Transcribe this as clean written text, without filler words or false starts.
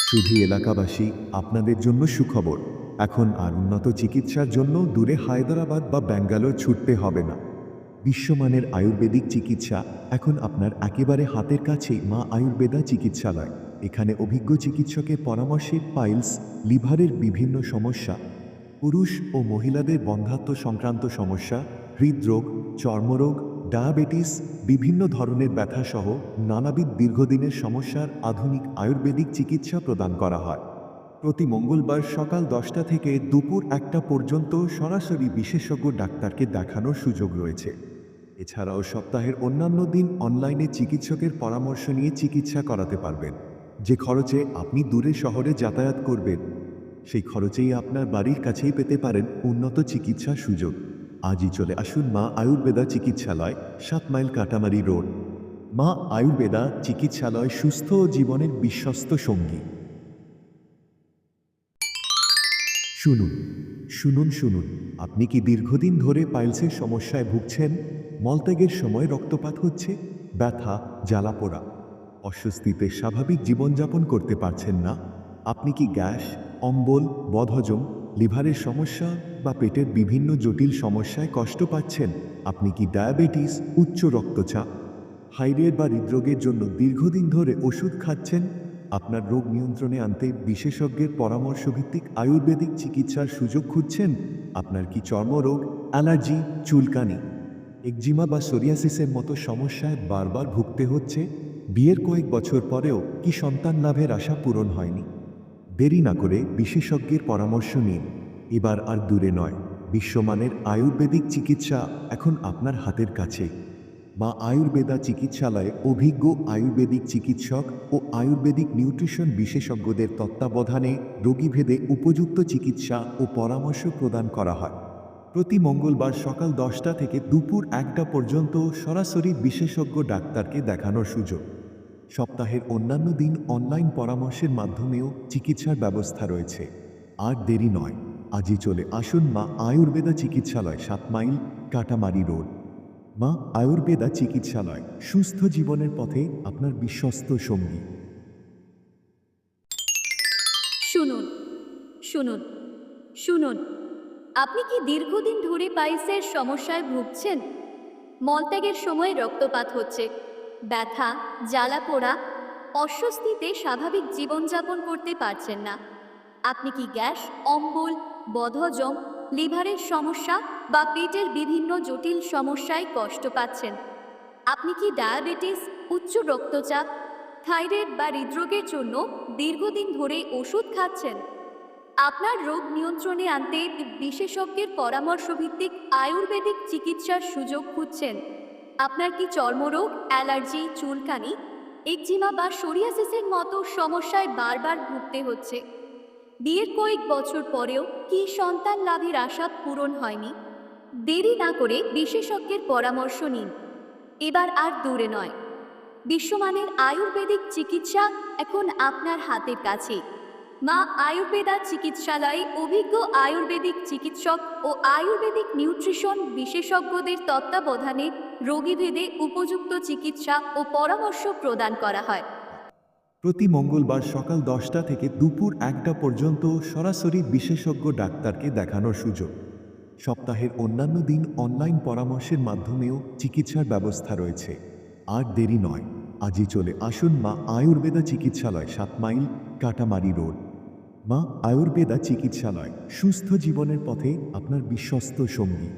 শুধু এলাকাবাসী, আপনাদের জন্য সুখবর। এখন আর উন্নত চিকিৎসার জন্য দূরে হায়দরাবাদ বা ব্যাঙ্গালোর ছুটতে হবে না। বিশ্বমানের আয়ুর্বেদিক চিকিৎসা এখন আপনার একেবারে হাতের কাছেই মা আয়ুর্বেদা চিকিৎসালয়। এখানে অভিজ্ঞ চিকিৎসকের পরামর্শে পাইলস, লিভারের বিভিন্ন সমস্যা, পুরুষ ও মহিলাদের বন্ধ্যাত্ব সংক্রান্ত সমস্যা, হৃদরোগ, চর্মরোগ, ডায়াবেটিস, বিভিন্ন ধরনের ব্যথাসহ নানাবিধ দীর্ঘদিনের সমস্যার আধুনিক আয়ুর্বেদিক চিকিৎসা প্রদান করা হয়। প্রতি মঙ্গলবার সকাল 10টা থেকে দুপুর 1টা পর্যন্ত সরাসরি বিশেষজ্ঞ ডাক্তারকে দেখানোর সুযোগ রয়েছে। এছাড়াও সপ্তাহের অন্যান্য দিন অনলাইনে চিকিৎসকের পরামর্শ নিয়ে চিকিৎসা করাতে পারবেন। যে খরচে আপনি দূরে শহরে যাতায়াত করবেন, সেই খরচেই আপনার বাড়ির কাছেই পেতে পারেন উন্নত চিকিৎসার সুযোগ। আজই চলে আসুন মা আয়ুর্বেদা চিকিৎসালয়, 7 মাইল কাটামারি রোড। মা আয়ুর্বেদা চিকিৎসালয় সুস্থ জীবনের বিশ্বস্ত সঙ্গী। শুনুন শুনুন শুনুন, আপনি কি দীর্ঘদিন ধরে পাইলসের সমস্যায় ভুগছেন? মলত্যাগের সময় রক্তপাত হচ্ছে, ব্যথা, জ্বালাপোড়া, অস্বস্তিতে স্বাভাবিক জীবনযাপন করতে পারছেন না? আপনি কি গ্যাস, অম্বল, বদহজম, লিভারের সমস্যা বা পেটের বিভিন্ন জটিল সমস্যায় কষ্ট পাচ্ছেন? আপনি কি ডায়াবেটিস, উচ্চ রক্তচাপ, থাইরয়েড বা হৃদরোগের জন্য দীর্ঘদিন ধরে ওষুধ খাচ্ছেন? আপনার রোগ নিয়ন্ত্রণে আনতে বিশেষজ্ঞের পরামর্শভিত্তিক আয়ুর্বেদিক চিকিৎসার সুযোগ খুঁজছেন? আপনার কি চর্মরোগ, অ্যালার্জি, চুলকানি, একজিমা বা সোরিয়াসিসের মতো সমস্যায় বারবার ভুগতে হচ্ছে? বিয়ের কয়েক বছর পরেও কি সন্তান লাভের আশা পূরণ হয়নি? দেরি না করে বিশেষজ্ঞের পরামর্শ নিন। এবার আর দূরে নয়, বিশ্বমানের আয়ুর্বেদিক চিকিৎসা এখন আপনার হাতের কাছে। মা আয়ুর্বেদা চিকিৎসালয়ে অভিজ্ঞ আয়ুর্বেদিক চিকিৎসক ও আয়ুর্বেদিক নিউট্রিশন বিশেষজ্ঞদের তত্ত্বাবধানে রোগীভেদে উপযুক্ত চিকিৎসা ও পরামর্শ প্রদান করা হয়। প্রতি মঙ্গলবার সকাল 10টা থেকে দুপুর 1টা পর্যন্ত সরাসরি বিশেষজ্ঞ ডাক্তারকে দেখানোর সুযোগ। সপ্তাহের অন্যান্য দিন অনলাইন পরামর্শের মাধ্যমেও চিকিৎসার ব্যবস্থা রয়েছে। আর দেরি নয়, আজই চলে আসুন মা আয়ুর্বেদা চিকিৎসালয়, 7 মাইল কাটামারি রোড। মা আয়ুর্বেদা চিকিৎসালয়, সুস্থ জীবনের পথে আপনার বিশ্বস্ত সঙ্গী। শুনুন শুনুন শুনুন, আপনি কি দীর্ঘদিন ধরে পাইলসের সমস্যায় ভুগছেন? মলত্যাগের সময় রক্তপাত হচ্ছে, ব্যথা, জ্বালাপোড়া, অস্বস্তিতে স্বাভাবিক জীবনযাপন করতে পারছেন না? আপনি কি গ্যাস, অম্বল, বদহজম, লিভারের সমস্যা বা পেটের বিভিন্ন জটিল সমস্যায় কষ্ট পাচ্ছেন? আপনি কি ডায়াবেটিস, উচ্চ রক্তচাপ, থাইরয়েড বা হৃদরোগের জন্য দীর্ঘদিন ধরে ওষুধ খাচ্ছেন? আপনার রোগ নিয়ন্ত্রণে আনতে বিশেষজ্ঞের পরামর্শভিত্তিক আয়ুর্বেদিক চিকিৎসার সুযোগ খুঁজছেন? আপনার কি চর্মরোগ, অ্যালার্জি, চুলকানি, একজিমা বা সোরিয়াসিসের মতো সমস্যায় বারবার ভুগতে হচ্ছে? বিয়ের কয়েক বছর পরেও কি সন্তান লাভের আশা পূরণ হয়নি? দেরি না করে বিশেষজ্ঞের পরামর্শ নিন। এবার আর দূরে নয়, বিশ্বমানের আয়ুর্বেদিক চিকিৎসা এখন আপনার হাতের কাছে। মা আয়ুর্বেদা চিকিৎসালয়ে অভিজ্ঞ আয়ুর্বেদিক চিকিৎসক ও আয়ুর্বেদিক নিউট্রিশন বিশেষজ্ঞদের তত্ত্বাবধানে রোগীভেদে উপযুক্ত চিকিৎসা ও পরামর্শ প্রদান করা হয়। প্রতি মঙ্গলবার সকাল 10টা থেকে দুপুর 1টা পর্যন্ত সরাসরি বিশেষজ্ঞ ডাক্তারকে দেখানোর সুযোগ। সপ্তাহের অন্যান্য দিন অনলাইন পরামর্শের মাধ্যমেও চিকিৎসার ব্যবস্থা রয়েছে। আর দেরি নয়, আজই চলে আসুন মা আয়ুর্বেদা চিকিৎসালয়, 7 মাইল কাটামারি রোড। মা আয়ুর্বেদা চিকিৎসালয়, সুস্থ জীবনের পথে আপনার বিশ্বস্ত সঙ্গী।